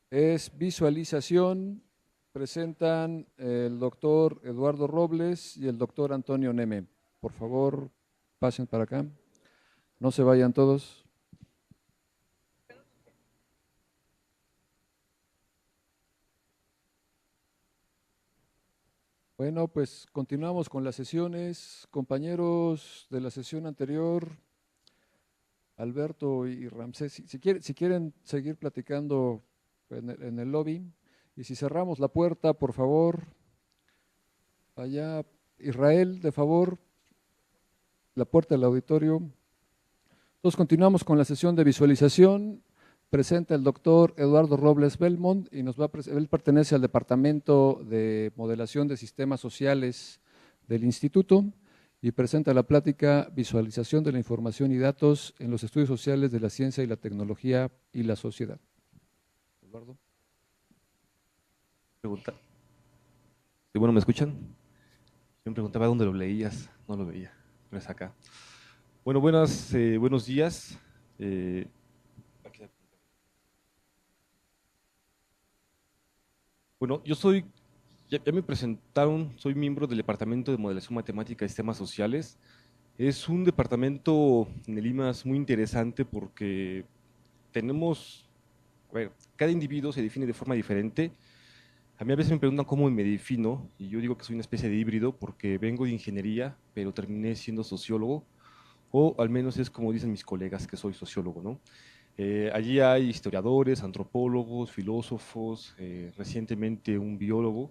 es visualización. Presentan el doctor Eduardo Robles y el doctor Antonio Neme. Por favor, pasen para acá. No se vayan todos. Bueno, pues continuamos con las sesiones. Compañeros de la sesión anterior, Alberto y Ramsés, si quieren seguir platicando en el lobby, y si cerramos la puerta, por favor, allá, Israel, de favor, la puerta del auditorio. Entonces continuamos con la sesión de visualización. Presenta el doctor Eduardo Robles Belmont y él pertenece al Departamento de Modelación de Sistemas Sociales del Instituto y presenta la plática Visualización de la Información y Datos en los Estudios Sociales de la Ciencia y la Tecnología y la Sociedad. Eduardo. Pregunta. Sí, bueno, ¿me escuchan? Yo me preguntaba dónde lo leías, no lo veía, no es acá. Bueno, buenos días. Eh, bueno, ya me presentaron, soy miembro del Departamento de Modelación Matemática y Sistemas Sociales. Es un departamento en el IMAS muy interesante porque tenemos, a ver, cada individuo se define de forma diferente. A mí a veces me preguntan cómo me defino y yo digo que soy una especie de híbrido porque vengo de ingeniería, pero terminé siendo sociólogo, o al menos es como dicen mis colegas que soy sociólogo, ¿no? Allí hay historiadores, antropólogos, filósofos, recientemente un biólogo,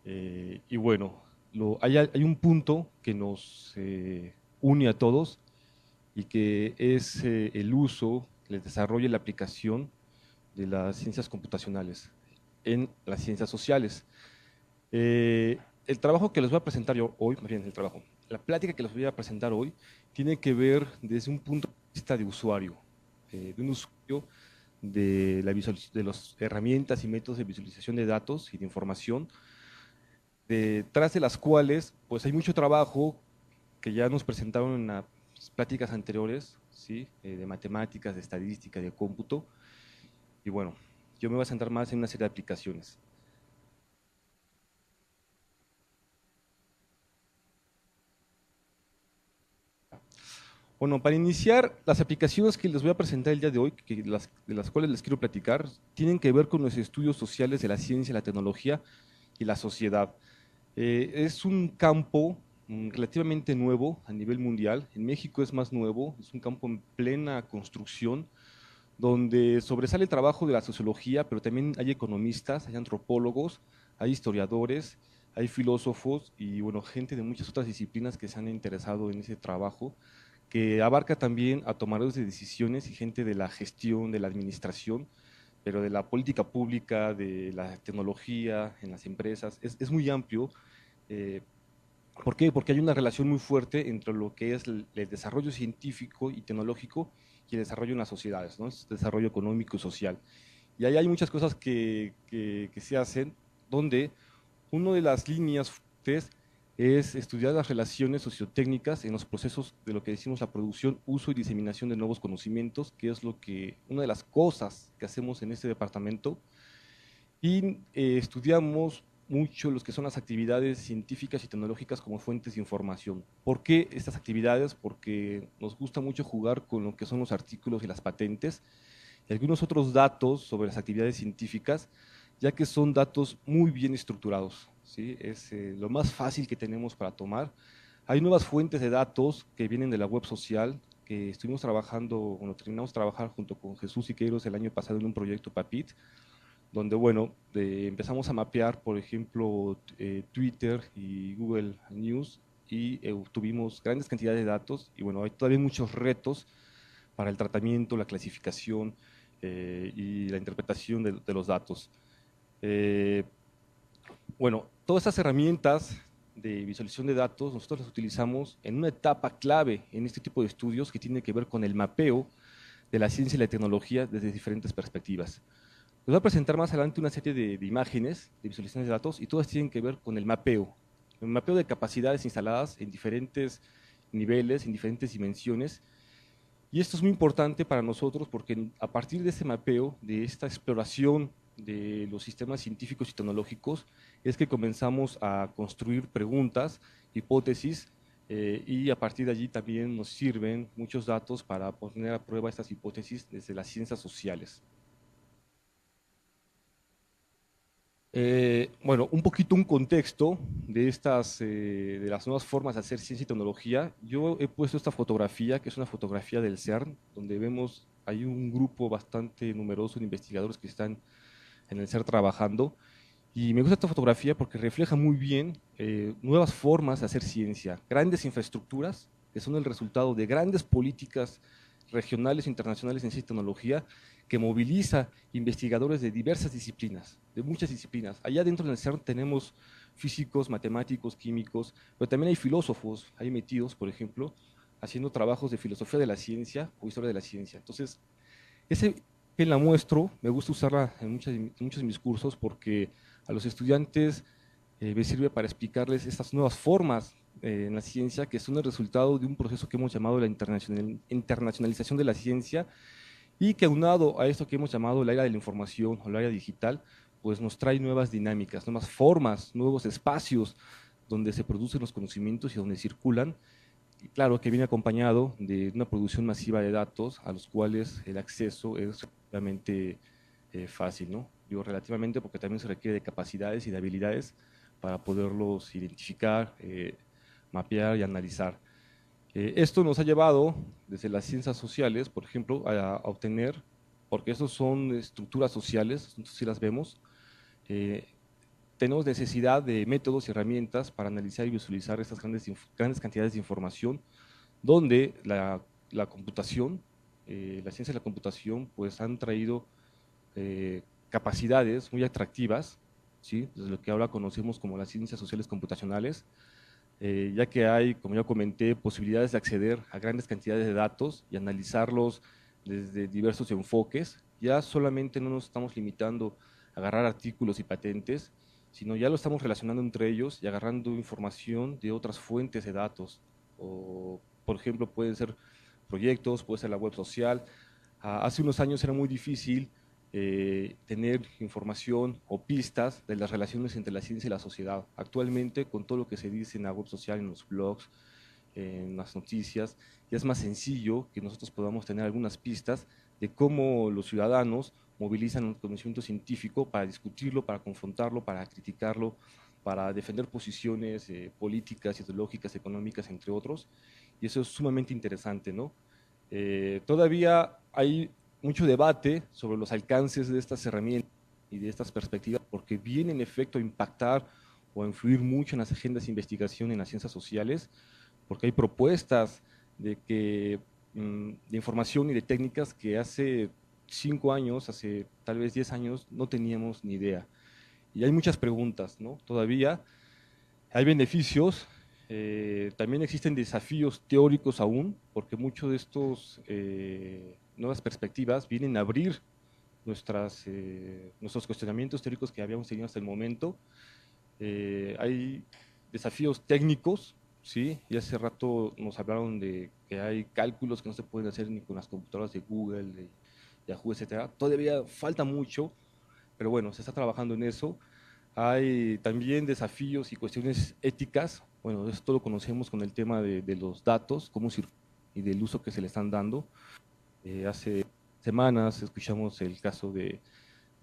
y bueno, hay un punto que nos une a todos y que es el uso, el desarrollo y la aplicación de las ciencias computacionales en las ciencias sociales. El trabajo que les voy a presentar yo hoy, más bien el trabajo, la plática que les voy a presentar hoy tiene que ver desde un punto de vista de usuario, de un usuario de las herramientas y métodos de visualización de datos y de información, detrás de las cuales pues hay mucho trabajo que ya nos presentaron en las pláticas anteriores, ¿sí? De matemáticas, de estadística, de cómputo, y bueno, yo me voy a centrar más en una serie de aplicaciones. Bueno, para iniciar, las aplicaciones que les voy a presentar el día de hoy, de las cuales les quiero platicar, tienen que ver con los estudios sociales de la ciencia, la tecnología y la sociedad. Es un campo relativamente nuevo a nivel mundial. En México es más nuevo, es un campo en plena construcción, donde sobresale el trabajo de la sociología, pero también hay economistas, hay antropólogos, hay historiadores, hay filósofos y bueno, gente de muchas otras disciplinas que se han interesado en ese trabajo, que abarca también a tomadores de decisiones y gente de la gestión, de la administración, pero de la política pública, de la tecnología en las empresas. Es muy amplio. Eh, ¿Por qué? Porque hay una relación muy fuerte entre lo que es el desarrollo científico y tecnológico y el desarrollo en las sociedades, ¿no? Es desarrollo económico y social. Y ahí hay muchas cosas que se hacen donde una de las líneas fuertes es estudiar las relaciones sociotécnicas en los procesos de lo que decimos la producción, uso y diseminación de nuevos conocimientos, que es una de las cosas que hacemos en este departamento. Y estudiamos mucho los que son las actividades científicas y tecnológicas como fuentes de información. ¿Por qué estas actividades? Porque nos gusta mucho jugar con lo que son los artículos y las patentes y algunos otros datos sobre las actividades científicas, ya que son datos muy bien estructurados, ¿sí? Es lo más fácil que tenemos para tomar. Hay nuevas fuentes de datos que vienen de la web social, que estuvimos trabajando, bueno, terminamos de trabajar junto con Jesús Siqueiros el año pasado en un proyecto PAPIT, donde, bueno, empezamos a mapear, por ejemplo, Twitter y Google News y tuvimos grandes cantidades de datos y, bueno, hay todavía muchos retos para el tratamiento, la clasificación y la interpretación de los datos. Eh, bueno, todas estas herramientas de visualización de datos nosotros las utilizamos en una etapa clave en este tipo de estudios que tiene que ver con el mapeo de la ciencia y la tecnología desde diferentes perspectivas. Les voy a presentar más adelante una serie de imágenes, de visualizaciones de datos, y todas tienen que ver con el mapeo de capacidades instaladas en diferentes niveles, en diferentes dimensiones. Y esto es muy importante para nosotros porque a partir de ese mapeo, de esta exploración de los sistemas científicos y tecnológicos es que comenzamos a construir preguntas, hipótesis, y a partir de allí también nos sirven muchos datos para poner a prueba estas hipótesis desde las ciencias sociales. Bueno, un poquito un contexto de de las nuevas formas de hacer ciencia y tecnología. Yo he puesto esta fotografía, que es una fotografía del CERN, donde vemos, hay un grupo bastante numeroso de investigadores que están en el CERN trabajando. Y me gusta esta fotografía porque refleja muy bien nuevas formas de hacer ciencia, grandes infraestructuras que son el resultado de grandes políticas regionales e internacionales en ciencia y tecnología que moviliza investigadores de diversas disciplinas, de muchas disciplinas. Allá dentro del CERN tenemos físicos, matemáticos, químicos, pero también hay filósofos ahí metidos, por ejemplo, haciendo trabajos de filosofía de la ciencia o historia de la ciencia. Entonces, ese que la muestro, me gusta usarla en muchos de mis cursos porque a los estudiantes me sirve para explicarles estas nuevas formas en la ciencia que son el resultado de un proceso que hemos llamado la internacionalización de la ciencia y que aunado a esto que hemos llamado la era de la información o la era digital, pues nos trae nuevas dinámicas, nuevas formas, nuevos espacios donde se producen los conocimientos y donde circulan. Y claro que viene acompañado de una producción masiva de datos a los cuales el acceso es realmente fácil, ¿no? Digo relativamente porque también se requiere de capacidades y de habilidades para poderlos identificar, mapear y analizar. Esto nos ha llevado desde las ciencias sociales, por ejemplo, a obtener, porque estos son estructuras sociales, si las vemos, eh, tenemos necesidad de métodos y herramientas para analizar y visualizar estas grandes cantidades de información, donde la computación, la ciencia de la computación, pues han traído capacidades muy atractivas, ¿sí? Desde lo que ahora conocemos como las ciencias sociales computacionales, ya que hay, como ya comenté, posibilidades de acceder a grandes cantidades de datos y analizarlos desde diversos enfoques. Ya solamente no nos estamos limitando a agarrar artículos y patentes, sino ya lo estamos relacionando entre ellos y agarrando información de otras fuentes de datos. O, por ejemplo, pueden ser proyectos, puede ser la web social. Hace unos años era muy difícil tener información o pistas de las relaciones entre la ciencia y la sociedad. Actualmente, con todo lo que se dice en la web social, en los blogs, en las noticias, ya es más sencillo que nosotros podamos tener algunas pistas de cómo los ciudadanos movilizan un conocimiento científico para discutirlo, para confrontarlo, para criticarlo, para defender posiciones políticas, ideológicas, económicas, entre otros. Y eso es sumamente interesante, ¿no? Todavía hay mucho debate sobre los alcances de estas herramientas y de estas perspectivas, porque vienen en efecto a impactar o a influir mucho en las agendas de investigación en las ciencias sociales, porque hay propuestas de información y de técnicas que hace 5 años, hace tal vez 10 años, no teníamos ni idea. Y hay muchas preguntas, ¿no? Todavía hay beneficios, también existen desafíos teóricos aún, porque muchos de estos nuevas perspectivas vienen a abrir nuestros cuestionamientos teóricos que habíamos tenido hasta el momento. Hay desafíos técnicos, ¿sí? Y hace rato nos hablaron de que hay cálculos que no se pueden hacer ni con las computadoras de Google, de Yahoo, etcétera. Todavía falta mucho, pero bueno, se está trabajando en eso. Hay también desafíos y cuestiones éticas. Bueno, esto lo conocemos con el tema de los datos, cómo y del uso que se le están dando. Hace semanas escuchamos el caso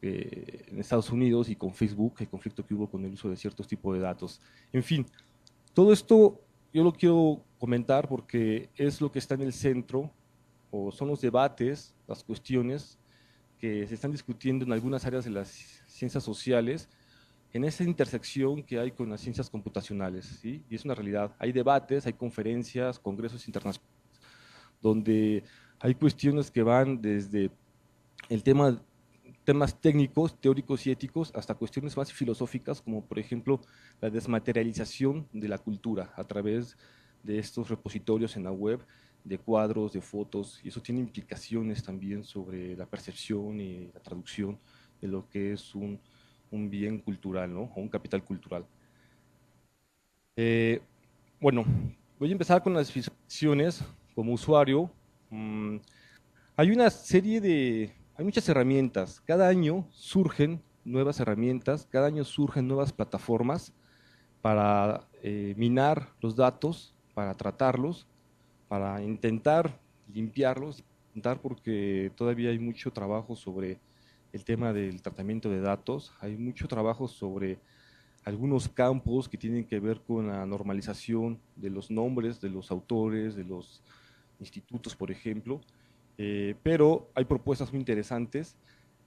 en Estados Unidos y con Facebook, el conflicto que hubo con el uso de ciertos tipos de datos. En fin, todo esto yo lo quiero comentar porque es lo que está en el centro, o son los debates, las cuestiones que se están discutiendo en algunas áreas de las ciencias sociales, en esa intersección que hay con las ciencias computacionales, ¿sí? Y es una realidad. Hay debates, hay conferencias, congresos internacionales, donde hay cuestiones que van desde el temas técnicos, teóricos y éticos, hasta cuestiones más filosóficas, como por ejemplo la desmaterialización de la cultura a través de estos repositorios en la web, de cuadros, de fotos, y eso tiene implicaciones también sobre la percepción y la traducción de lo que es un bien cultural, ¿no? O un capital cultural. Eh, bueno, voy a empezar con las visualizaciones como usuario. Hay una serie de Hay muchas herramientas, cada año surgen nuevas herramientas, cada año surgen nuevas plataformas para minar los datos, para tratarlos, para intentar limpiarlos, intentar porque todavía hay mucho trabajo sobre el tema del tratamiento de datos, hay mucho trabajo sobre algunos campos que tienen que ver con la normalización de los nombres de los autores, de los institutos, por ejemplo, pero hay propuestas muy interesantes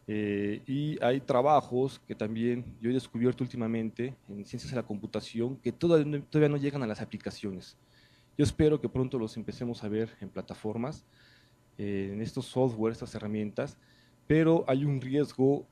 y hay trabajos que también yo he descubierto últimamente en ciencias de la computación que todavía no llegan a las aplicaciones. Yo espero que pronto los empecemos a ver en plataformas, en estos software, estas herramientas, pero hay un riesgo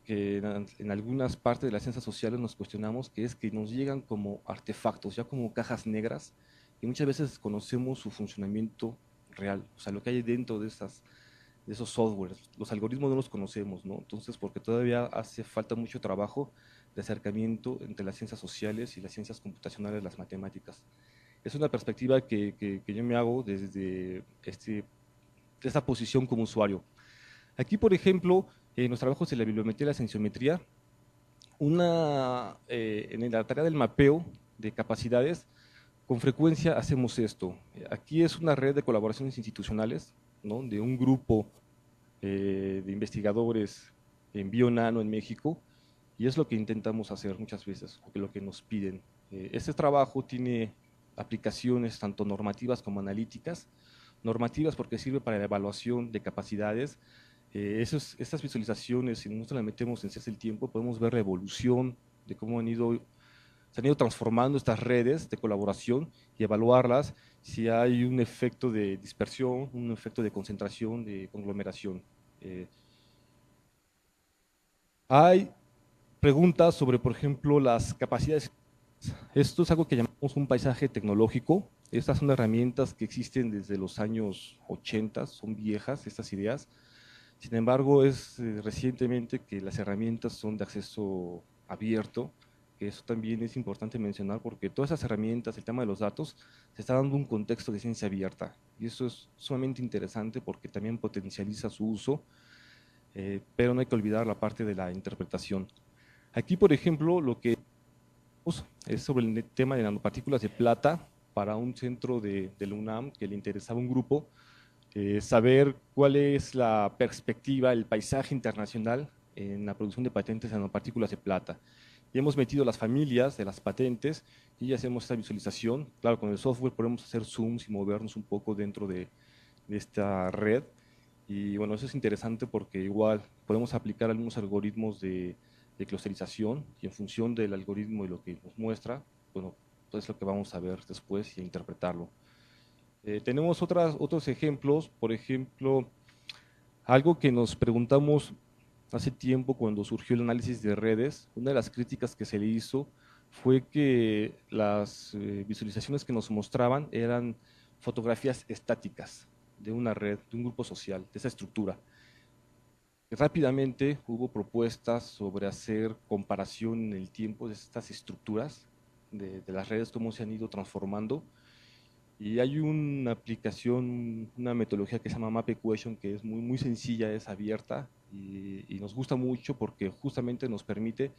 que en algunas partes de las ciencias sociales nos cuestionamos, que es que nos llegan como artefactos, ya como cajas negras, y muchas veces desconocemos su funcionamiento real, o sea, lo que hay dentro de esos softwares. Los algoritmos no los conocemos, ¿no? Entonces, porque todavía hace falta mucho trabajo de acercamiento entre las ciencias sociales y las ciencias computacionales, las matemáticas. Es una perspectiva que yo me hago desde esta posición como usuario. Aquí, por ejemplo, en los trabajos de la bibliometría y la sensometría, en la tarea del mapeo de capacidades, con frecuencia hacemos esto. Aquí es una red de colaboraciones institucionales, ¿no? De un grupo de investigadores en BioNano en México, y es lo que intentamos hacer muchas veces, o lo que nos piden. Este trabajo tiene aplicaciones tanto normativas como analíticas. Normativas porque sirve para la evaluación de capacidades. Estas visualizaciones, si nosotros las metemos en CES el tiempo, podemos ver la evolución de cómo se han ido transformando estas redes de colaboración y evaluarlas si hay un efecto de dispersión, un efecto de concentración, de conglomeración. Hay preguntas sobre, por ejemplo, las capacidades. Esto es algo que llamamos un paisaje tecnológico. Estas son herramientas que existen desde los años 80, son viejas estas ideas. Sin embargo, es recientemente que las herramientas son de acceso abierto, que eso también es importante mencionar porque todas esas herramientas, el tema de los datos, se está dando un contexto de ciencia abierta y eso es sumamente interesante porque también potencializa su uso, pero no hay que olvidar la parte de la interpretación. Aquí, por ejemplo, lo que es sobre el tema de nanopartículas de plata para un centro de la UNAM que le interesaba un grupo, saber cuál es la perspectiva, el paisaje internacional en la producción de patentes de nanopartículas de plata. Y hemos metido las familias de las patentes y ya hacemos esta visualización. Claro, con el software podemos hacer zooms y movernos un poco dentro de esta red. Y bueno, eso es interesante porque igual podemos aplicar algunos algoritmos de clusterización y en función del algoritmo y lo que nos muestra, bueno, pues es lo que vamos a ver después y a interpretarlo. Tenemos otros ejemplos, por ejemplo, algo que nos preguntamos hace tiempo cuando surgió el análisis de redes, una de las críticas que se le hizo fue que las visualizaciones que nos mostraban eran fotografías estáticas de una red, de un grupo social, de esa estructura. Rápidamente hubo propuestas sobre hacer comparación en el tiempo de estas estructuras, de las redes, cómo se han ido transformando. Y hay una aplicación, una metodología que se llama Map Equation, que es muy sencilla, es abierta y nos gusta mucho porque justamente nos permite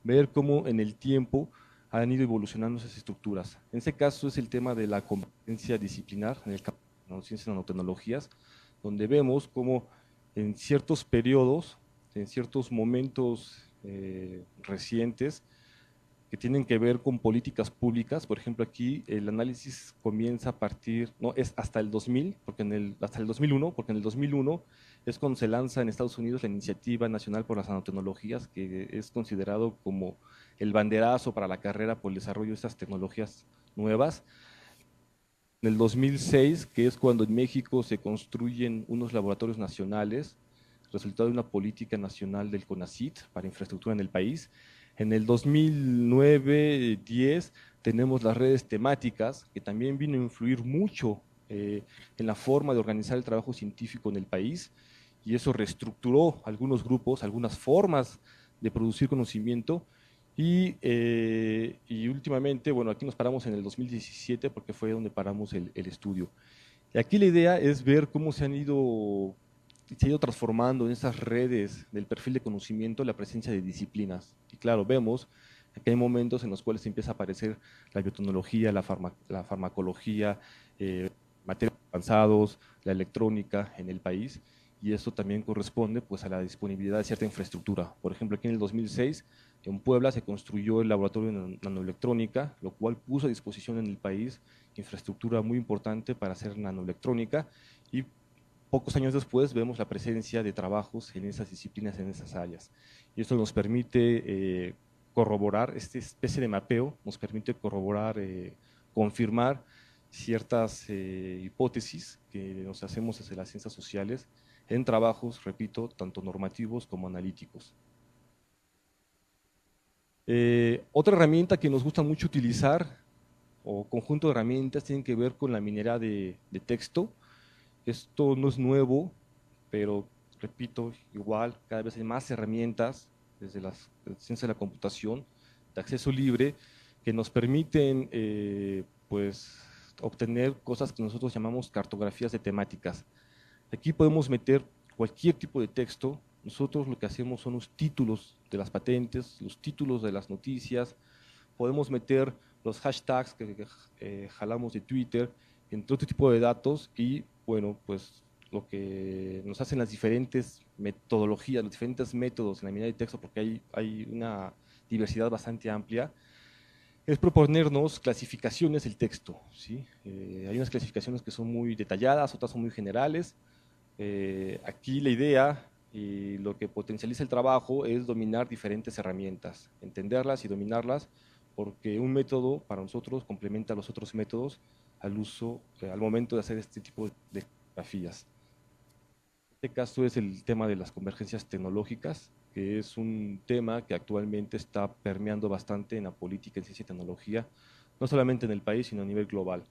ver cómo en el tiempo han ido evolucionando esas estructuras. En este caso es el tema de la competencia disciplinar en el campo de nanociencias y nanotecnologías, donde vemos cómo en ciertos periodos, en ciertos momentos recientes, que tienen que ver con políticas públicas. Por ejemplo, aquí el análisis comienza a partir, no, es hasta el 2000, hasta el 2001, porque en el 2001 es cuando se lanza en Estados Unidos la Iniciativa Nacional por las Nanotecnologías, que es considerado como el banderazo para la carrera por el desarrollo de estas tecnologías nuevas. En el 2006, que es cuando en México se construyen unos laboratorios nacionales, resultado de una política nacional del CONACYT para infraestructura en el país. En el 2009-10 tenemos las redes temáticas, que también vino a influir mucho en la forma de organizar el trabajo científico en el país, y eso reestructuró algunos grupos, algunas formas de producir conocimiento, y últimamente, bueno, aquí nos paramos en el 2017 porque fue donde paramos el estudio. Y aquí la idea es ver cómo se han ido se ha ido transformando en esas redes del perfil de conocimiento la presencia de disciplinas. Y claro, vemos que hay momentos en los cuales empieza a aparecer la biotecnología, la farmacología, materiales avanzados, la electrónica en el país, y eso también corresponde pues, a la disponibilidad de cierta infraestructura. Por ejemplo, aquí en el 2006, en Puebla se construyó el laboratorio de nanoelectrónica, lo cual puso a disposición en el país infraestructura muy importante para hacer nanoelectrónica, y pocos años después vemos la presencia de trabajos en esas disciplinas, en esas áreas. Y esto nos permite corroborar, esta especie de mapeo nos permite corroborar, confirmar ciertas hipótesis que nos hacemos desde las ciencias sociales en trabajos, repito, tanto normativos como analíticos. Otra herramienta que nos gusta mucho utilizar, o conjunto de herramientas, tienen que ver con la minería de texto. Esto no es nuevo, pero repito, igual, cada vez hay más herramientas desde las ciencias de la computación, de acceso libre, que nos permiten pues, obtener cosas que nosotros llamamos cartografías de temáticas. Aquí podemos meter cualquier tipo de texto. Nosotros lo que hacemos son los títulos de las patentes, los títulos de las noticias, podemos meter los hashtags que jalamos de Twitter, entre otro tipo de datos, y bueno, pues lo que nos hacen las diferentes metodologías, los diferentes métodos en la minería de texto, porque hay una diversidad bastante amplia, es proponernos clasificaciones del texto, ¿sí? Hay unas clasificaciones que son muy detalladas, otras son muy generales. Aquí la idea y lo que potencializa el trabajo es dominar diferentes herramientas, entenderlas y dominarlas, porque un método para nosotros complementa a los otros métodos al uso, al momento de hacer este tipo de fotografías. En este caso es el tema de las convergencias tecnológicas, que es un tema que actualmente está permeando bastante en la política en ciencia y tecnología, no solamente en el país, sino a nivel global.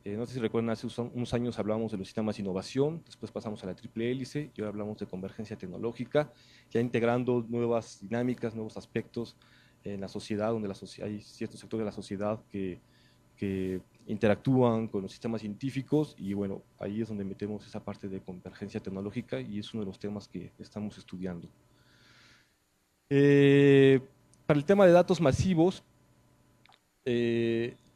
No sé si recuerdan, hace unos años hablábamos de los sistemas de innovación, después pasamos a la triple hélice y ahora hablamos de convergencia tecnológica, ya integrando nuevas dinámicas, nuevos aspectos en la sociedad, donde hay ciertos sectores de la sociedad que interactúan con los sistemas científicos, y bueno, ahí es donde metemos esa parte de convergencia tecnológica y es uno de los temas que estamos estudiando. Para el tema de datos masivos,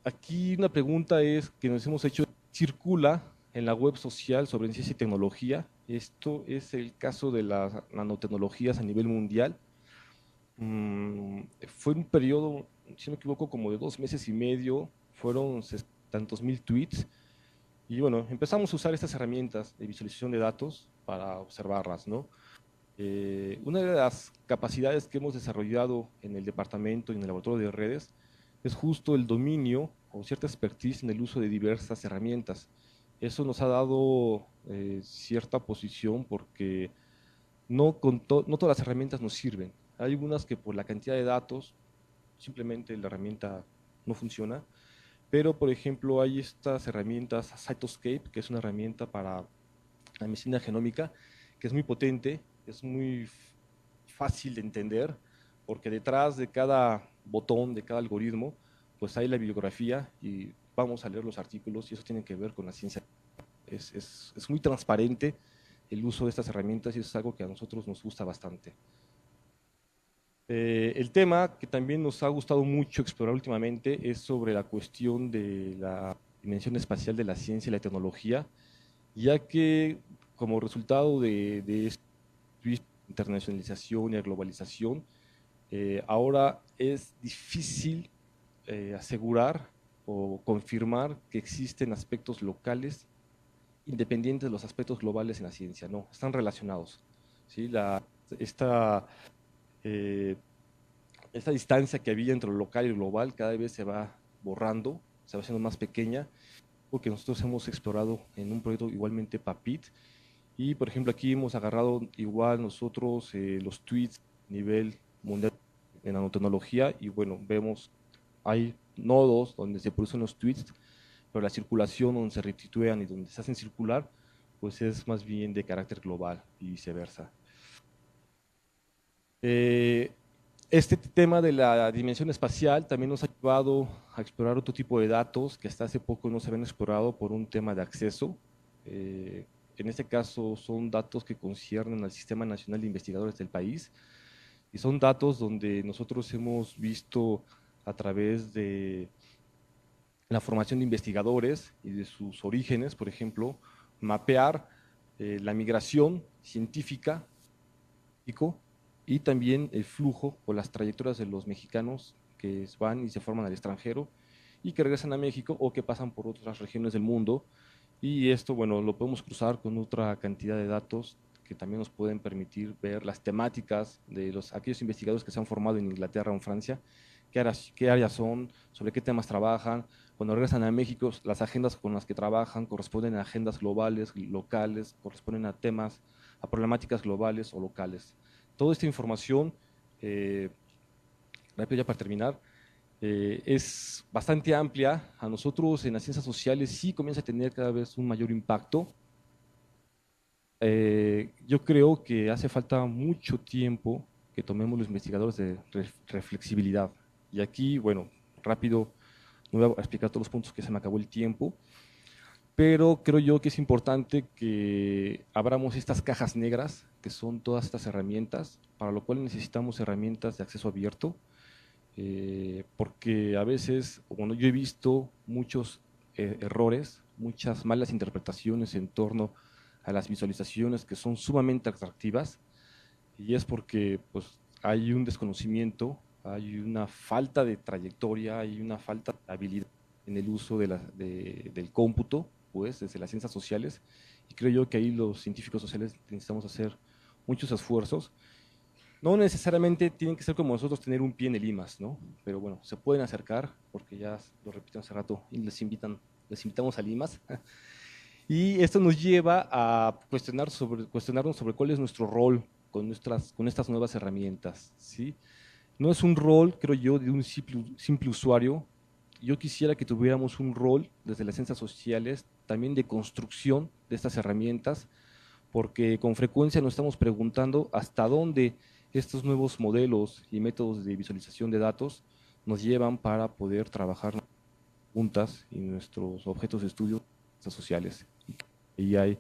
aquí una pregunta es que nos hemos hecho, circula en la web social sobre ciencia y tecnología. Esto es el caso de las nanotecnologías a nivel mundial. Fue un periodo, si no me equivoco, como de 2 meses y medio, fueron tantos mil tweets, y bueno, empezamos a usar estas herramientas de visualización de datos para observarlas, ¿no? Una de las capacidades que hemos desarrollado en el departamento y en el laboratorio de redes es justo el dominio o cierta expertise en el uso de diversas herramientas. Eso nos ha dado cierta posición, porque no todas las herramientas nos sirven. Hay algunas que por la cantidad de datos simplemente la herramienta no funciona, pero por ejemplo hay estas herramientas, Cytoscape, que es una herramienta para la medicina genómica, que es muy potente, es muy fácil de entender, porque detrás de cada botón, de cada algoritmo, pues hay la bibliografía y vamos a leer los artículos, y eso tiene que ver con la ciencia. Es muy transparente el uso de estas herramientas, y eso es algo que a nosotros nos gusta bastante. El tema que también nos ha gustado mucho explorar últimamente es sobre la cuestión de la dimensión espacial de la ciencia y la tecnología, ya que como resultado de esta internacionalización y globalización, ahora es difícil asegurar o confirmar que existen aspectos locales independientes de los aspectos globales en la ciencia. No, están relacionados, ¿sí? Esta distancia que había entre lo local y lo global cada vez se va borrando, se va haciendo más pequeña, porque nosotros hemos explorado en un proyecto igualmente PAPIT, y por ejemplo aquí hemos agarrado igual nosotros los tweets a nivel mundial en nanotecnología, y bueno, vemos, hay nodos donde se producen los tweets, pero la circulación donde se retitúan y donde se hacen circular, pues es más bien de carácter global y viceversa. Este tema de la dimensión espacial también nos ha llevado a explorar otro tipo de datos que hasta hace poco no se habían explorado por un tema de acceso. En este caso son datos que conciernen al Sistema Nacional de Investigadores del país y son datos donde nosotros hemos visto a través de la formación de investigadores y de sus orígenes, por ejemplo, mapear la migración científica y también el flujo o las trayectorias de los mexicanos que van y se forman al extranjero y que regresan a México o que pasan por otras regiones del mundo. Y esto, bueno, lo podemos cruzar con otra cantidad de datos que también nos pueden permitir ver las temáticas de aquellos investigadores que se han formado en Inglaterra o en Francia, qué áreas son, sobre qué temas trabajan. Cuando regresan a México, las agendas con las que trabajan corresponden a agendas globales, locales, corresponden a temas, a problemáticas globales o locales. Toda esta información, rápido ya para terminar, es bastante amplia. A nosotros en las ciencias sociales sí comienza a tener cada vez un mayor impacto. Yo creo que hace falta mucho tiempo que tomemos los investigadores de reflexibilidad. Y aquí, bueno, rápido, no voy a explicar todos los puntos que se me acabó el tiempo, pero creo yo que es importante que abramos estas cajas negras, que son todas estas herramientas, para lo cual necesitamos herramientas de acceso abierto, porque a veces, bueno, yo he visto muchos errores, muchas malas interpretaciones en torno a las visualizaciones que son sumamente atractivas, y es porque pues, hay un desconocimiento, hay una falta de trayectoria, hay una falta de habilidad en el uso del cómputo, pues, desde las ciencias sociales, y creo yo que ahí los científicos sociales necesitamos hacer muchos esfuerzos. No necesariamente tienen que ser como nosotros, tener un pie en el IMAS, ¿no? Pero bueno, se pueden acercar, porque ya lo repito hace rato, y les invitamos al IMAS. Y esto nos lleva a cuestionarnos sobre cuál es nuestro rol con estas nuevas herramientas, ¿sí? No es un rol, creo yo, de un simple usuario. Yo quisiera que tuviéramos un rol desde las ciencias sociales, también de construcción de estas herramientas, porque con frecuencia nos estamos preguntando hasta dónde estos nuevos modelos y métodos de visualización de datos nos llevan para poder trabajar juntas en nuestros objetos de estudio sociales. Y hay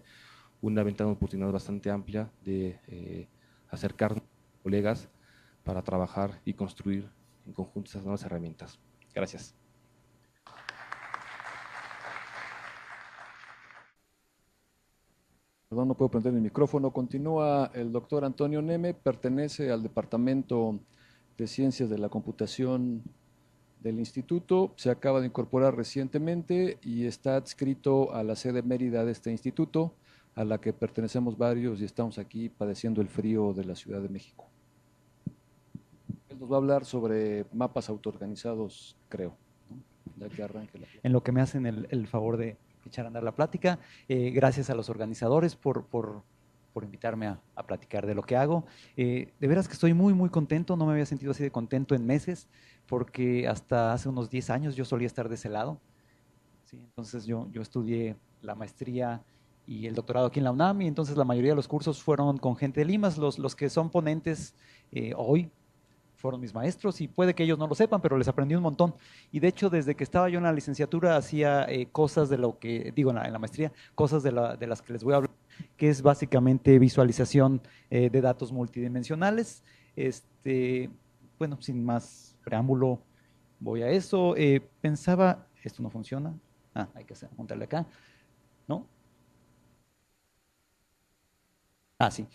una ventana de oportunidad bastante amplia de acercarnos a colegas para trabajar y construir en conjunto esas nuevas herramientas. Gracias. Perdón, no puedo prender el micrófono. Continúa el doctor Antonio Neme, pertenece al Departamento de Ciencias de la Computación del Instituto, se acaba de incorporar recientemente y está adscrito a la sede Mérida de este instituto, a la que pertenecemos varios y estamos aquí padeciendo el frío de la Ciudad de México. Él nos va a hablar sobre mapas autoorganizados, creo, ¿no? Ya que arranque la plática. En lo que me hacen el favor de echar a andar la plática. Gracias a los organizadores por invitarme a platicar de lo que hago. De veras que estoy muy, muy contento. No me había sentido así de contento en meses, porque hasta hace unos 10 años yo solía estar de ese lado. ¿Sí? Entonces yo estudié la maestría y el doctorado aquí en la UNAM, y entonces la mayoría de los cursos fueron con gente de Limas. Los que son ponentes hoy fueron mis maestros, y puede que ellos no lo sepan, pero les aprendí un montón. Y de hecho, desde que estaba yo en la licenciatura, hacía cosas de lo que, digo, en la maestría, cosas de las que les voy a hablar, que es básicamente visualización de datos multidimensionales. Bueno, sin más preámbulo, voy a eso. Pensaba, esto no funciona. Hay que montarle acá, ¿no? Sí.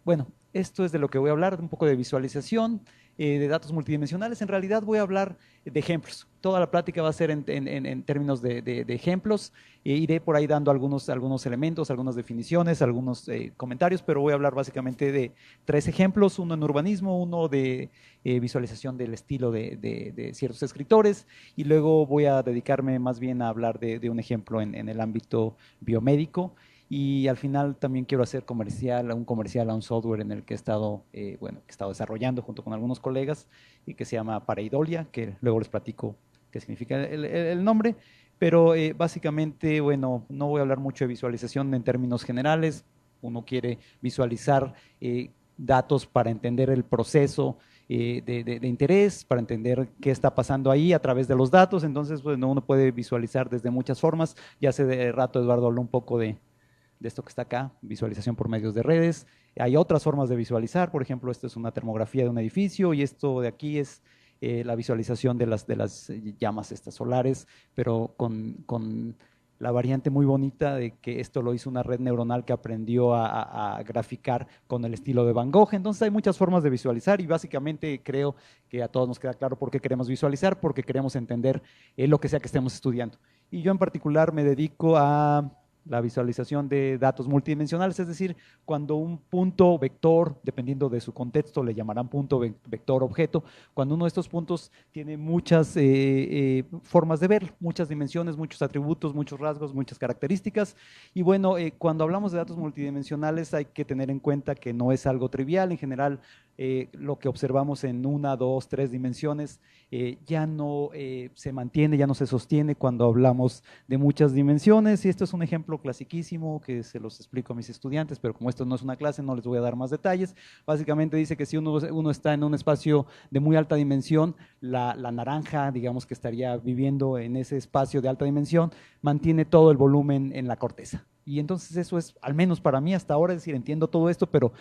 Bueno, esto es de lo que voy a hablar, un poco de visualización de datos multidimensionales. En realidad voy a hablar de ejemplos. Toda la plática va a ser en términos de ejemplos. Iré por ahí dando algunos elementos, algunas definiciones, algunos comentarios, pero voy a hablar básicamente de 3 ejemplos: uno en urbanismo, uno de visualización del estilo de ciertos escritores, y luego voy a dedicarme más bien a hablar de un ejemplo en el ámbito biomédico. Y al final también quiero hacer un comercial a un software en el que he estado, que he estado desarrollando junto con algunos colegas, y que se llama Pareidolia, que luego les platico qué significa el nombre. Pero básicamente, bueno, no voy a hablar mucho de visualización en términos generales. Uno quiere visualizar datos para entender el proceso de interés, para entender qué está pasando ahí a través de los datos. Entonces, bueno, uno puede visualizar desde muchas formas. Ya hace de rato Eduardo habló un poco de de esto que está acá, visualización por medios de redes. Hay otras formas de visualizar, por ejemplo, esto es una termografía de un edificio y esto de aquí es la visualización de las llamas estas solares, pero con la variante muy bonita de que esto lo hizo una red neuronal que aprendió a graficar con el estilo de Van Gogh. Entonces hay muchas formas de visualizar y básicamente creo que a todos nos queda claro por qué queremos visualizar, porque queremos entender lo que sea que estemos estudiando. Y yo en particular me dedico a la visualización de datos multidimensionales, es decir, cuando un punto vector, dependiendo de su contexto, le llamarán punto vector objeto, cuando uno de estos puntos tiene muchas formas de ver, muchas dimensiones, muchos atributos, muchos rasgos, muchas características. Y bueno, cuando hablamos de datos multidimensionales hay que tener en cuenta que no es algo trivial. En general, lo que observamos en 1, 2, 3 dimensiones ya no se mantiene, ya no se sostiene cuando hablamos de muchas dimensiones, y esto es un ejemplo clasiquísimo que se los explico a mis estudiantes, pero como esto no es una clase no les voy a dar más detalles. Básicamente dice que si uno está en un espacio de muy alta dimensión, la naranja, digamos que estaría viviendo en ese espacio de alta dimensión, mantiene todo el volumen en la corteza. Y entonces eso es, al menos para mí hasta ahora, es decir, entiendo todo esto, pero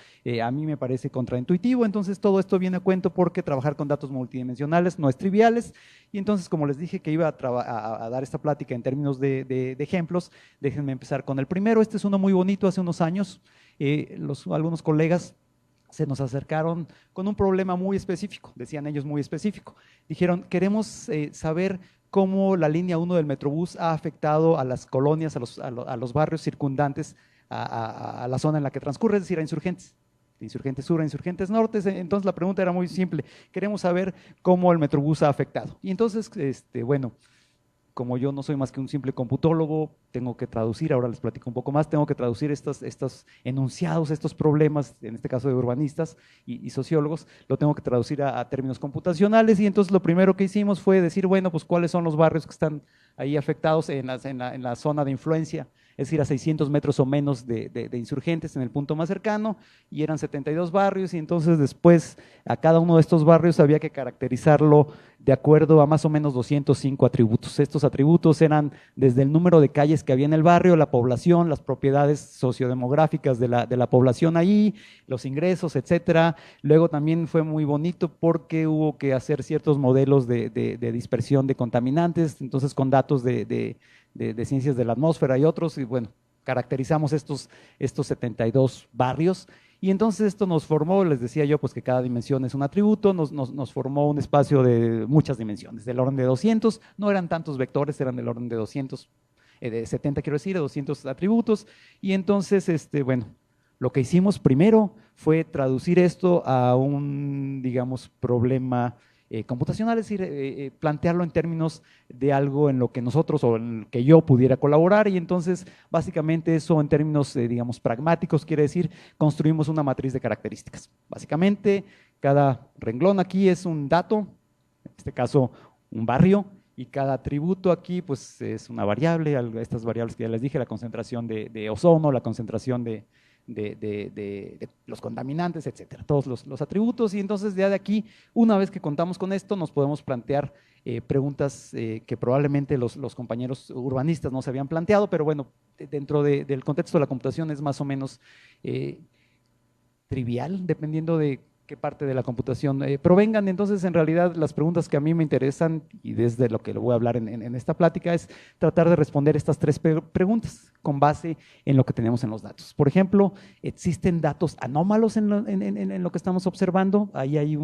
a mí me parece contraintuitivo. Entonces todo esto viene a cuento porque trabajar con datos multidimensionales no es triviales. Y entonces, como les dije que iba a dar esta plática en términos de ejemplos, déjenme empezar con el primero. Este es uno muy bonito. Hace unos años algunos colegas se nos acercaron con un problema muy específico, decían ellos muy específico. Dijeron, queremos saber cómo la línea 1 del Metrobús ha afectado a las colonias, a los barrios circundantes a la zona en la que transcurre, es decir, a Insurgentes. Insurgentes Sur, a Insurgentes Norte. Entonces la pregunta era muy simple, queremos saber cómo el Metrobús ha afectado. Y entonces, bueno, como yo no soy más que un simple computólogo, tengo que traducir, ahora les platico un poco más, tengo que traducir estos enunciados, estos problemas, en este caso de urbanistas y sociólogos, lo tengo que traducir a términos computacionales. Y entonces lo primero que hicimos fue decir, bueno, pues cuáles son los barrios que están ahí afectados en la zona de influencia, es decir, a 600 metros o menos de Insurgentes, en el punto más cercano, y eran 72 barrios, y entonces después a cada uno de estos barrios había que caracterizarlo de acuerdo a más o menos 205 atributos. Estos atributos eran desde el número de calles que había en el barrio, la población, las propiedades sociodemográficas de la población ahí, los ingresos, etcétera. Luego también fue muy bonito porque hubo que hacer ciertos modelos de dispersión de contaminantes, entonces con datos de ciencias de la atmósfera y otros, y bueno, caracterizamos estos 72 barrios. Y entonces esto nos formó, les decía yo, pues que cada dimensión es un atributo, nos formó un espacio de muchas dimensiones, del orden de 200, no eran tantos vectores, eran del orden de 200, de 70 quiero decir, de 200 atributos. Y entonces, bueno, lo que hicimos primero fue traducir esto a un, digamos, problema computacional, es decir, plantearlo en términos de algo en lo que nosotros o en lo que yo pudiera colaborar. Y entonces básicamente eso en términos digamos pragmáticos quiere decir construimos una matriz de características. Básicamente cada renglón aquí es un dato, en este caso un barrio, y cada atributo aquí pues es una variable, estas variables que ya les dije, la concentración de ozono, la concentración de los contaminantes, etcétera, todos los atributos. Y entonces ya de aquí, una vez que contamos con esto, nos podemos plantear preguntas que probablemente los compañeros urbanistas no se habían planteado, pero bueno, dentro del contexto de la computación es más o menos trivial, dependiendo de qué parte de la computación provengan. Entonces, en realidad, las preguntas que a mí me interesan, y desde lo que lo voy a hablar en esta plática, es tratar de responder estas tres preguntas con base en lo que tenemos en los datos. Por ejemplo, ¿existen datos anómalos en lo que estamos observando? Ahí hay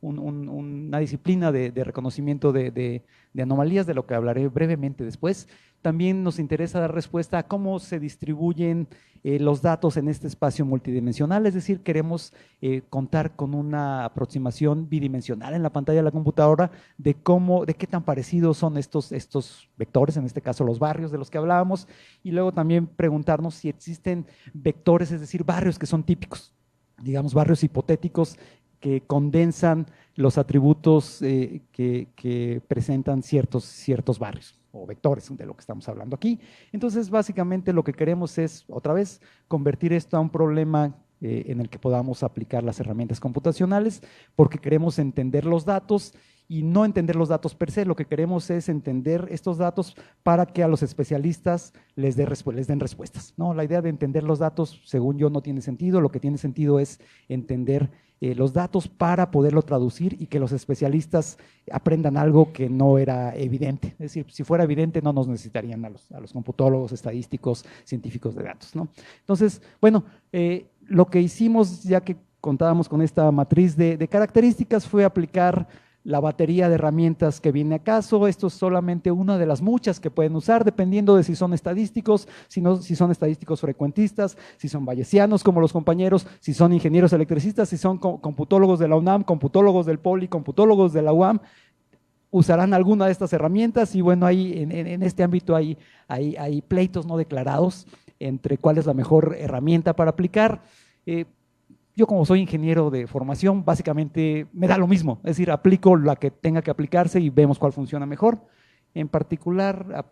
una disciplina de reconocimiento de anomalías, de lo que hablaré brevemente después. También nos interesa dar respuesta a cómo se distribuyen los datos en este espacio multidimensional, es decir, queremos contar con una aproximación bidimensional en la pantalla de la computadora de qué tan parecidos son estos vectores, en este caso los barrios de los que hablábamos, y luego también preguntarnos si existen vectores, es decir, barrios que son típicos, digamos barrios hipotéticos que condensan los atributos que presentan ciertos barrios o vectores de lo que estamos hablando aquí. Entonces, básicamente lo que queremos es, otra vez, convertir esto a un problema en el que podamos aplicar las herramientas computacionales, porque queremos entender los datos y no entender los datos per se. Lo que queremos es entender estos datos para que a los especialistas les den respuestas, ¿no? La idea de entender los datos, según yo, no tiene sentido. Lo que tiene sentido es entender los datos para poderlo traducir y que los especialistas aprendan algo que no era evidente. Es decir, si fuera evidente no nos necesitarían a los computólogos, estadísticos, científicos de datos, ¿no? Entonces, bueno, lo que hicimos, ya que contábamos con esta matriz de características, fue aplicar la batería de herramientas que viene a caso. Esto es solamente una de las muchas que pueden usar, dependiendo de si son estadísticos, si son estadísticos frecuentistas, si son bayesianos como los compañeros, si son ingenieros electricistas, si son computólogos de la UNAM, computólogos del POLI, computólogos de la UAM, usarán alguna de estas herramientas. Y bueno, ahí en este ámbito hay pleitos no declarados entre cuál es la mejor herramienta para aplicar. Yo, como soy ingeniero de formación, básicamente me da lo mismo, es decir, aplico la que tenga que aplicarse y vemos cuál funciona mejor. En particular,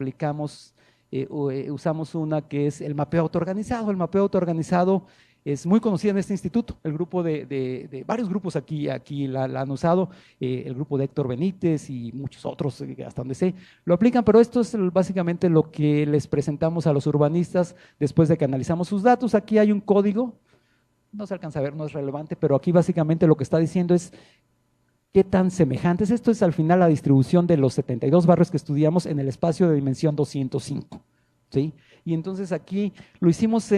usamos una que es el mapeo autoorganizado. El mapeo autoorganizado es muy conocido en este instituto. El grupo de varios grupos aquí la han usado, el grupo de Héctor Benítez y muchos otros, hasta donde sé, lo aplican, pero esto es básicamente lo que les presentamos a los urbanistas después de que analizamos sus datos. Aquí hay un código. No se alcanza a ver, no es relevante, pero aquí básicamente lo que está diciendo es qué tan semejantes. Esto es al final la distribución de los 72 barrios que estudiamos en el espacio de dimensión 205, ¿sí? Y entonces aquí lo hicimos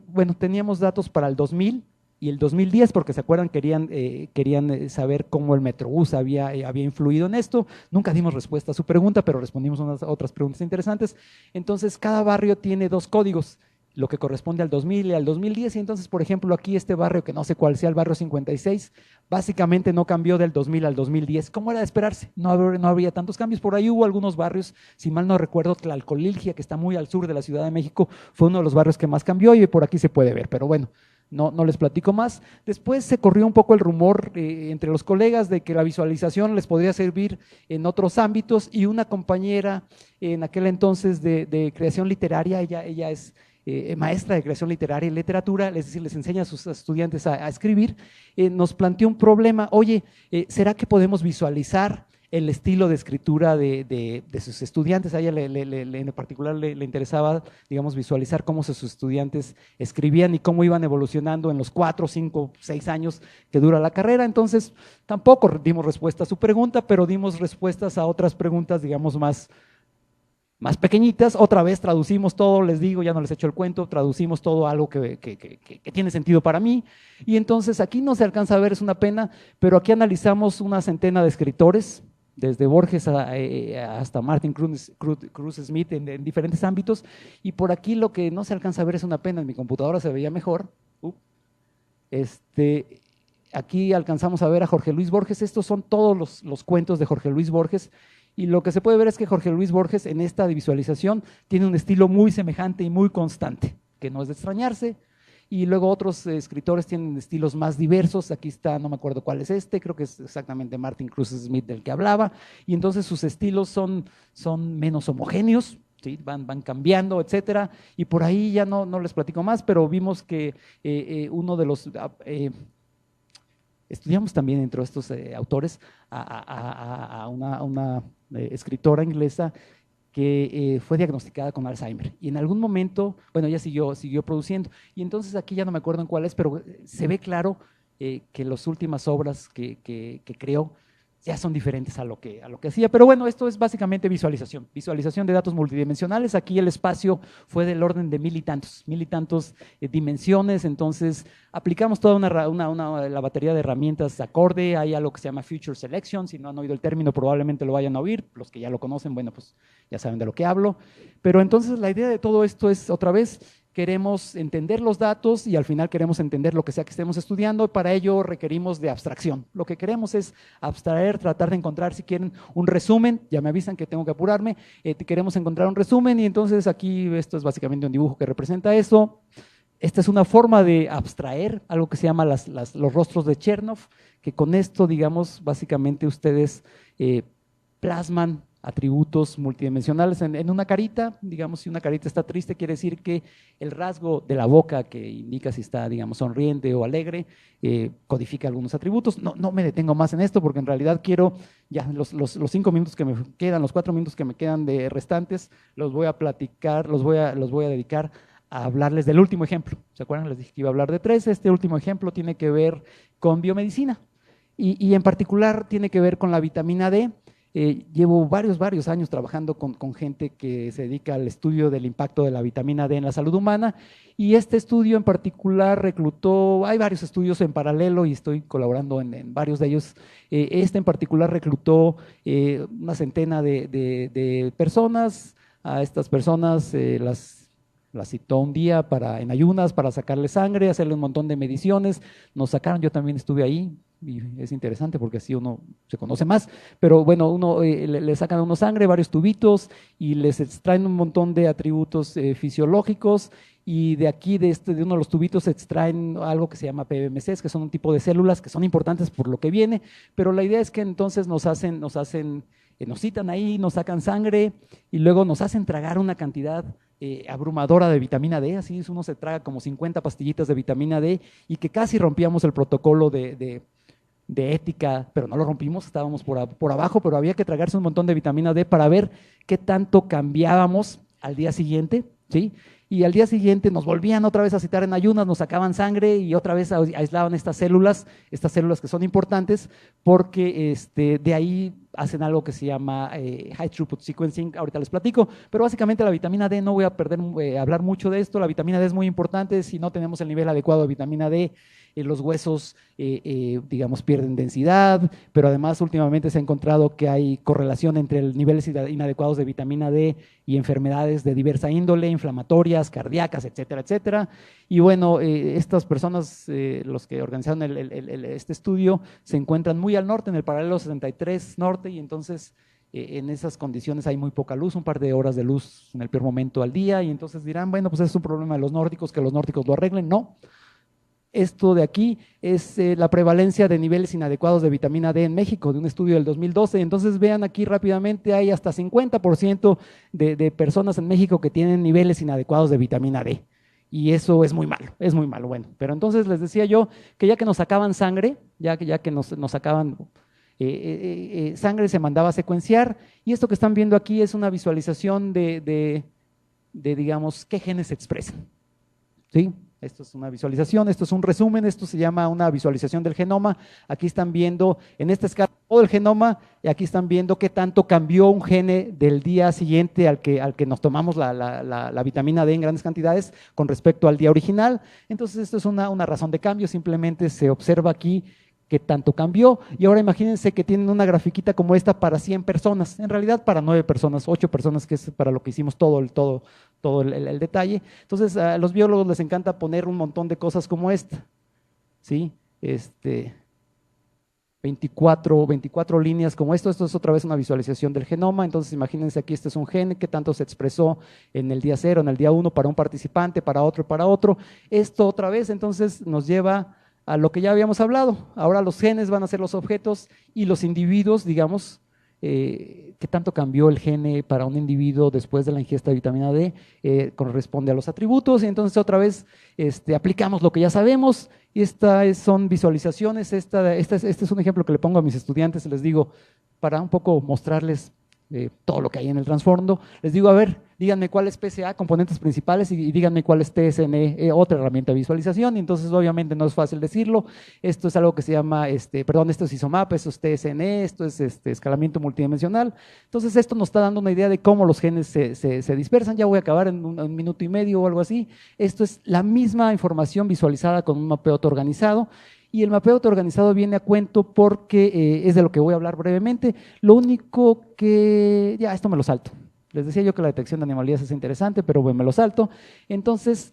bueno, teníamos datos para el 2000 y el 2010, porque se acuerdan, querían saber cómo el Metrobús había influido en esto. Nunca dimos respuesta a su pregunta, pero respondimos unas otras preguntas interesantes. Entonces, cada barrio tiene dos códigos, lo que corresponde al 2000 y al 2010, y entonces, por ejemplo, aquí este barrio, que no sé cuál sea, el barrio 56, básicamente no cambió del 2000 al 2010, como era de esperarse, no habría tantos cambios. Por ahí hubo algunos barrios, si mal no recuerdo, Tlalcolilgia, que está muy al sur de la Ciudad de México, fue uno de los barrios que más cambió, y por aquí se puede ver, pero bueno, no les platico más. Después se corrió un poco el rumor entre los colegas de que la visualización les podría servir en otros ámbitos, y una compañera en aquel entonces de creación literaria, ella es maestra de creación literaria y literatura, es decir, les enseña a sus estudiantes a escribir, nos planteó un problema. Oye, ¿será que podemos visualizar el estilo de escritura de sus estudiantes? A ella en particular le interesaba, digamos, visualizar cómo sus estudiantes escribían y cómo iban evolucionando en los 4, 5, 6 años que dura la carrera. Entonces, tampoco dimos respuesta a su pregunta, pero dimos respuestas a otras preguntas, digamos, más pequeñitas. Otra vez traducimos todo, les digo, ya no les echo el cuento, traducimos todo a algo que tiene sentido para mí. Y entonces aquí no se alcanza a ver, es una pena, pero aquí analizamos una centena de escritores, desde Borges hasta Martin Cruz Smith, en diferentes ámbitos, y por aquí lo que no se alcanza a ver es una pena. En mi computadora se veía mejor. Aquí alcanzamos a ver a Jorge Luis Borges. Estos son todos los cuentos de Jorge Luis Borges. Y lo que se puede ver es que Jorge Luis Borges, en esta visualización, tiene un estilo muy semejante y muy constante, que no es de extrañarse. Y luego otros escritores tienen estilos más diversos. Aquí está, no me acuerdo cuál es creo que es exactamente Martin Cruz Smith del que hablaba. Y entonces sus estilos son menos homogéneos, ¿sí? Van cambiando, etcétera. Y por ahí ya no les platico más, pero vimos que uno de los… estudiamos también entre estos autores a una escritora inglesa que fue diagnosticada con Alzheimer, y en algún momento, bueno, ella siguió produciendo, y entonces aquí ya no me acuerdo en cuál es, pero se ve claro que las últimas obras que creó ya son diferentes a lo que hacía. Pero bueno, esto es básicamente visualización de datos multidimensionales. Aquí el espacio fue del orden de mil y tantos dimensiones. Entonces aplicamos toda la batería de herramientas acorde. Hay algo que se llama Future Selection. Si no han oído el término, probablemente lo vayan a oír. Los que ya lo conocen, bueno, pues ya saben de lo que hablo. Pero entonces la idea de todo esto es, otra vez, queremos entender los datos y al final queremos entender lo que sea que estemos estudiando. Para ello requerimos de abstracción. Lo que queremos es abstraer, tratar de encontrar, si quieren, un resumen. Ya me avisan que tengo que apurarme. Queremos encontrar un resumen, y entonces aquí esto es básicamente un dibujo que representa eso. Esta es una forma de abstraer algo que se llama los rostros de Chernoff, que con esto, digamos, básicamente ustedes plasman atributos multidimensionales en una carita. Digamos, si una carita está triste, quiere decir que el rasgo de la boca, que indica si está, digamos, sonriente o alegre, codifica algunos atributos. No me detengo más en esto porque en realidad quiero, ya los 5 minutos que me quedan, los 4 minutos que me quedan de restantes, los voy a platicar, los voy a dedicar a hablarles del último ejemplo. ¿Se acuerdan? Les dije que iba a hablar de 3. Este último ejemplo tiene que ver con biomedicina y en particular tiene que ver con la vitamina D. Llevo varios años trabajando con gente que se dedica al estudio del impacto de la vitamina D en la salud humana, y este estudio en particular reclutó, hay varios estudios en paralelo y estoy colaborando en varios de ellos. Este en particular reclutó una centena de personas. A estas personas las citó un día en ayunas para sacarle sangre, hacerle un montón de mediciones. Nos sacaron, yo también estuve ahí, y es interesante porque así uno se conoce más, pero bueno, le sacan a uno sangre, varios tubitos, y les extraen un montón de atributos fisiológicos, y de aquí, de uno de los tubitos, se extraen algo que se llama PBMCs, que son un tipo de células que son importantes por lo que viene, pero la idea es que entonces nos citan ahí, nos sacan sangre, y luego nos hacen tragar una cantidad abrumadora de vitamina D. Así es, uno se traga como 50 pastillitas de vitamina D, y que casi rompíamos el protocolo de ética, pero no lo rompimos, estábamos por abajo, pero había que tragarse un montón de vitamina D para ver qué tanto cambiábamos al día siguiente, ¿sí? Y al día siguiente nos volvían otra vez a citar en ayunas, nos sacaban sangre y otra vez aislaban estas células que son importantes porque de ahí hacen algo que se llama High Throughput Sequencing. Ahorita les platico, pero básicamente la vitamina D, no voy a hablar mucho de esto. La vitamina D es muy importante. Si no tenemos el nivel adecuado de vitamina D, los huesos, digamos, pierden densidad, pero además últimamente se ha encontrado que hay correlación entre niveles inadecuados de vitamina D y enfermedades de diversa índole, inflamatorias, cardíacas, etcétera, etcétera. Y bueno, estas personas, los que organizaron este estudio, se encuentran muy al norte, en el paralelo 63 norte, y entonces en esas condiciones hay muy poca luz, un par de horas de luz en el peor momento al día, y entonces dirán, bueno, pues es un problema de los nórdicos, que los nórdicos lo arreglen. No. Esto de aquí es la prevalencia de niveles inadecuados de vitamina D en México, de un estudio del 2012. Entonces vean aquí rápidamente, hay hasta 50% de personas en México que tienen niveles inadecuados de vitamina D. Y eso es muy malo, es muy malo. Bueno, pero entonces les decía yo que ya que nos sacaban sangre, ya que nos sacaban sangre, se mandaba a secuenciar, y esto que están viendo aquí es una visualización de digamos, qué genes se expresan, ¿sí? Esto es una visualización, esto es un resumen, esto se llama una visualización del genoma. Aquí están viendo en esta escala todo el genoma, y aquí están viendo qué tanto cambió un gene del día siguiente al que nos tomamos la vitamina D en grandes cantidades con respecto al día original. Entonces esto es una razón de cambio, simplemente se observa aquí qué tanto cambió. Y ahora imagínense que tienen una grafiquita como esta para 100 personas, en realidad para 9 personas, 8 personas, que es para lo que hicimos todo el detalle. Entonces a los biólogos les encanta poner un montón de cosas como esta, ¿sí? 24 líneas como esto es otra vez una visualización del genoma. Entonces imagínense, aquí este es un gen, qué tanto se expresó en el día 0, en el día 1 para un participante, para otro. Esto otra vez entonces nos lleva a lo que ya habíamos hablado. Ahora los genes van a ser los objetos, y los individuos, digamos, qué tanto cambió el gene para un individuo después de la ingesta de vitamina D, corresponde a los atributos. Y entonces otra vez aplicamos lo que ya sabemos, y son visualizaciones. Este es un ejemplo que le pongo a mis estudiantes, les digo, para un poco mostrarles todo lo que hay en el trasfondo. Les digo, a ver, díganme cuál es PSA, componentes principales, y díganme cuál es TSNE, otra herramienta de visualización. Y entonces obviamente no es fácil decirlo. Esto es algo que se llama, esto es ISOMAP, esto es TSNE, esto es escalamiento multidimensional. Entonces esto nos está dando una idea de cómo los genes se dispersan. Ya voy a acabar en un minuto y medio o algo así. Esto es la misma información visualizada con un mapeo autoorganizado. Y el mapeo autoorganizado viene a cuento porque es de lo que voy a hablar brevemente. Lo único que… ya, esto me lo salto. Les decía yo que la detección de anomalías es interesante, pero bueno, me lo salto. Entonces,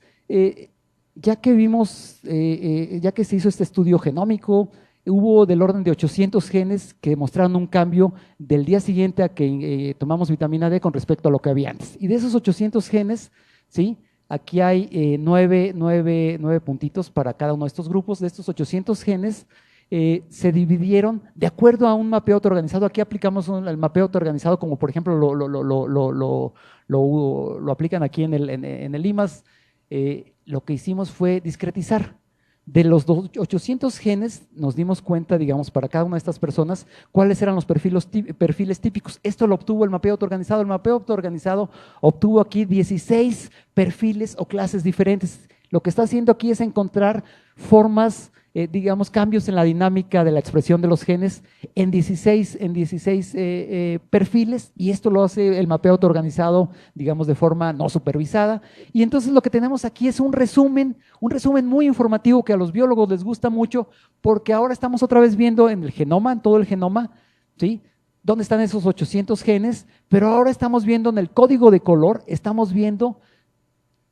ya que vimos, ya que se hizo este estudio genómico, hubo del orden de 800 genes que mostraron un cambio del día siguiente a que tomamos vitamina D con respecto a lo que había antes. Y de esos 800 genes, ¿sí?, aquí hay 9 puntitos para cada uno de estos grupos. De estos 800 genes, se dividieron de acuerdo a un mapeo autoorganizado. Aquí aplicamos el mapeo autoorganizado como por ejemplo lo aplican aquí en el IMAS. Lo que hicimos fue discretizar. De los 800 genes nos dimos cuenta, digamos, para cada una de estas personas, cuáles eran los perfiles típicos. Esto lo obtuvo el mapeo autoorganizado. El mapeo autoorganizado obtuvo aquí 16 perfiles o clases diferentes. Lo que está haciendo aquí es encontrar formas, digamos, cambios en la dinámica de la expresión de los genes en 16 perfiles, y esto lo hace el mapeo autoorganizado, digamos, de forma no supervisada. Y entonces lo que tenemos aquí es un resumen muy informativo que a los biólogos les gusta mucho, porque ahora estamos otra vez viendo en el genoma, en todo el genoma, ¿sí?, dónde están esos 800 genes, pero ahora estamos viendo en el código de color, estamos viendo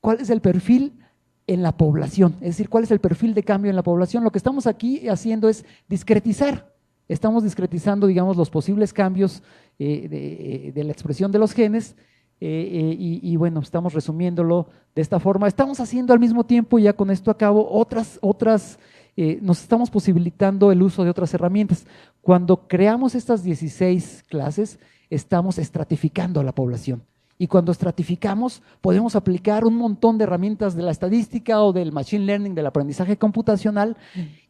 cuál es el perfil en la población, es decir, cuál es el perfil de cambio en la población. Lo que estamos aquí haciendo es discretizar, estamos discretizando, digamos, los posibles cambios de la expresión de los genes, y bueno, estamos resumiéndolo de esta forma. Estamos haciendo al mismo tiempo, ya con esto a cabo, nos estamos posibilitando el uso de otras herramientas. Cuando creamos estas 16 clases, estamos estratificando a la población. Y cuando estratificamos, podemos aplicar un montón de herramientas de la estadística o del machine learning, del aprendizaje computacional.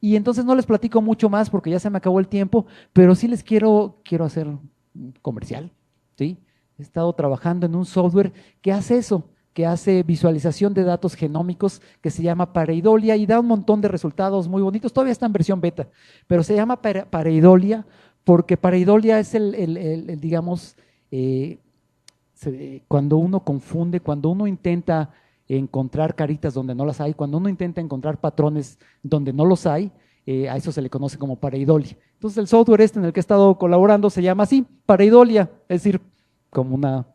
Y entonces no les platico mucho más porque ya se me acabó el tiempo, pero sí les quiero hacer un comercial, ¿sí? He estado trabajando en un software que hace eso, que hace visualización de datos genómicos, que se llama Pareidolia, y da un montón de resultados muy bonitos. Todavía está en versión beta, pero se llama Pareidolia porque Pareidolia es digamos, cuando uno confunde, cuando uno intenta encontrar caritas donde no las hay, cuando uno intenta encontrar patrones donde no los hay, a eso se le conoce como pareidolia. Entonces el software en el que he estado colaborando se llama así, pareidolia, es decir, como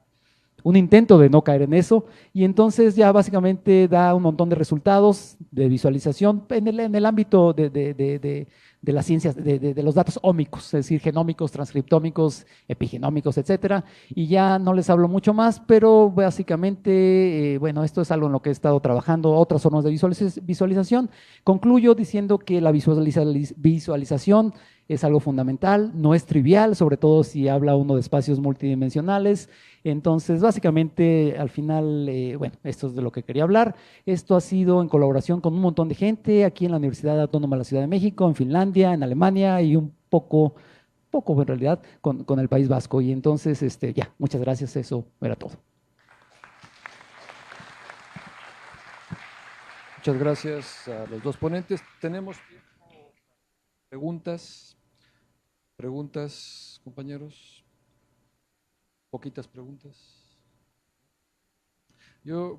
un intento de no caer en eso, y entonces ya básicamente da un montón de resultados de visualización en el ámbito de las ciencias, de los datos ómicos, es decir, genómicos, transcriptómicos, epigenómicos, etcétera. Y ya no les hablo mucho más, pero básicamente, bueno, esto es algo en lo que he estado trabajando, otras formas de visualización. Concluyo diciendo que la visualización es algo fundamental, no es trivial, sobre todo si habla uno de espacios multidimensionales. Entonces, básicamente, al final, bueno, esto es de lo que quería hablar. Esto ha sido en colaboración con un montón de gente aquí en la Universidad Autónoma de la Ciudad de México, en Finlandia, en Alemania y un poco en realidad, con el País Vasco. Y entonces, ya, muchas gracias, eso era todo. Muchas gracias a los dos ponentes. Tenemos preguntas, compañeros. Poquitas preguntas.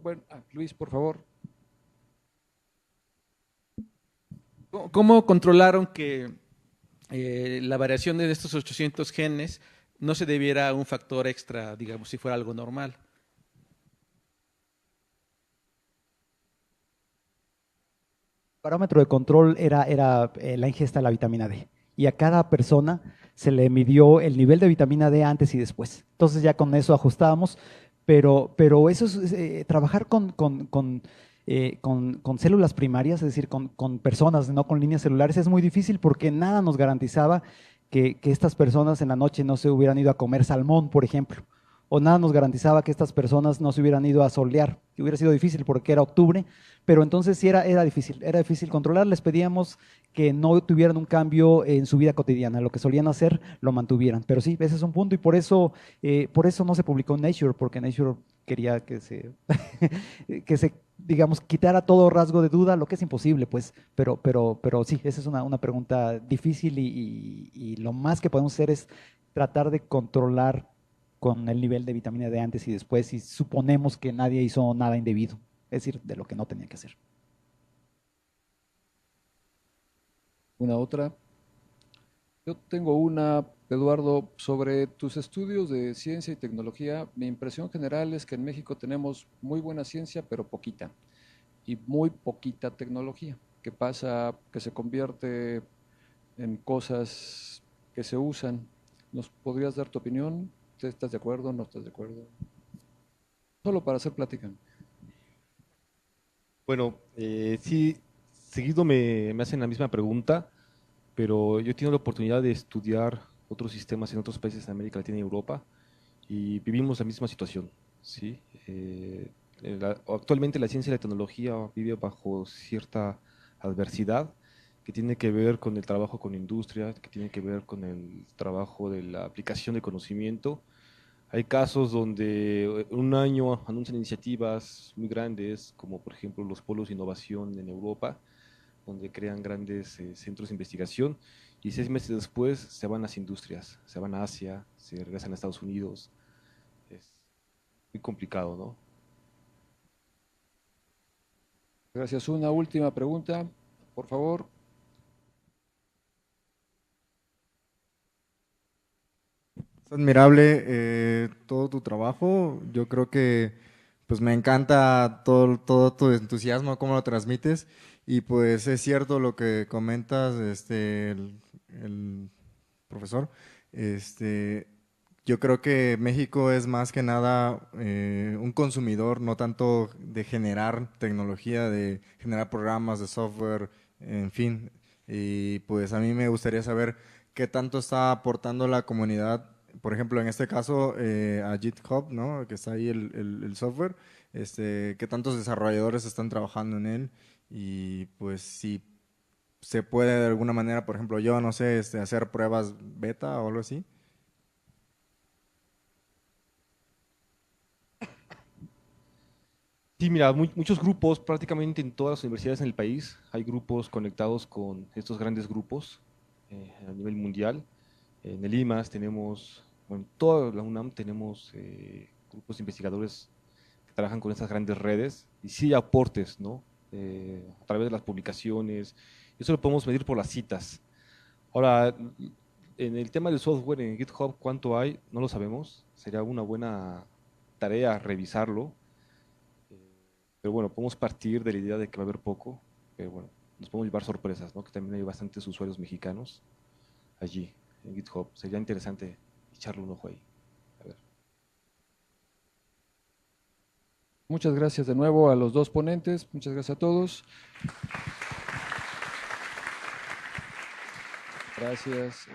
Bueno, Luis, por favor. ¿Cómo controlaron que la variación de estos 800 genes no se debiera a un factor extra, digamos, si fuera algo normal? El parámetro de control era la ingesta de la vitamina D, y a cada persona se le midió el nivel de vitamina D antes y después. Entonces ya con eso ajustábamos, pero eso es trabajar con células primarias, es decir, con personas, no con líneas celulares, es muy difícil porque nada nos garantizaba que estas personas en la noche no se hubieran ido a comer salmón, por ejemplo, o nada nos garantizaba que estas personas no se hubieran ido a solear, que hubiera sido difícil porque era octubre, pero entonces sí era difícil controlar. Les pedíamos que no tuvieran un cambio en su vida cotidiana, lo que solían hacer lo mantuvieran, pero sí, ese es un punto, y por eso no se publicó en Nature, porque Nature quería que se, que se, digamos, quitara todo rasgo de duda, lo que es imposible, pues, pero sí, esa es una pregunta difícil, y lo más que podemos hacer es tratar de controlar con el nivel de vitamina D antes y después, y suponemos que nadie hizo nada indebido, es decir, de lo que no tenía que hacer. ¿Una otra? Yo tengo una, Eduardo, sobre tus estudios de ciencia y tecnología. Mi impresión general es que en México tenemos muy buena ciencia, pero poquita, y muy poquita tecnología, que pasa, que se convierte en cosas que se usan. ¿Nos podrías dar tu opinión? ¿Estás de acuerdo? ¿No estás de acuerdo? Solo para hacer plática. Bueno, sí, seguido me hacen la misma pregunta, pero yo he tenido la oportunidad de estudiar otros sistemas en otros países de América Latina y Europa y vivimos la misma situación, ¿sí? Actualmente la ciencia y la tecnología vive bajo cierta adversidad que tiene que ver con el trabajo con industria, que tiene que ver con el trabajo de la aplicación de conocimiento. Hay casos donde en un año anuncian iniciativas muy grandes, como por ejemplo los polos de innovación en Europa, donde crean grandes centros de investigación y 6 meses después se van a las industrias, se van a Asia, se regresan a Estados Unidos. Es muy complicado, ¿no? Gracias. Una última pregunta, por favor. Es admirable todo tu trabajo. Yo creo que pues me encanta todo tu entusiasmo, cómo lo transmites. Y pues es cierto lo que comentas, el profesor. Este, yo creo que México es más que nada un consumidor, no tanto de generar tecnología, de generar programas de software, en fin. Y pues a mí me gustaría saber qué tanto está aportando la comunidad, por ejemplo, en este caso a GitHub, ¿no? Que está ahí el software, qué tantos desarrolladores están trabajando en él y pues si se puede de alguna manera, por ejemplo, yo no sé, hacer pruebas beta o algo así. Sí, mira, muchos grupos, prácticamente en todas las universidades en el país, hay grupos conectados con estos grandes grupos a nivel mundial. En el IMAS tenemos, bueno, en toda la UNAM tenemos grupos de investigadores que trabajan con estas grandes redes y sí hay aportes, ¿no? A través de las publicaciones. Eso lo podemos medir por las citas. Ahora, en el tema del software en GitHub, ¿cuánto hay? No lo sabemos. Sería una buena tarea revisarlo. Pero bueno, podemos partir de la idea de que va a haber poco, pero bueno, nos podemos llevar sorpresas, ¿no? Que también hay bastantes usuarios mexicanos allí, en GitHub. Sería interesante echarle un ojo ahí. A ver. Muchas gracias de nuevo a los dos ponentes. Muchas gracias a todos. Gracias.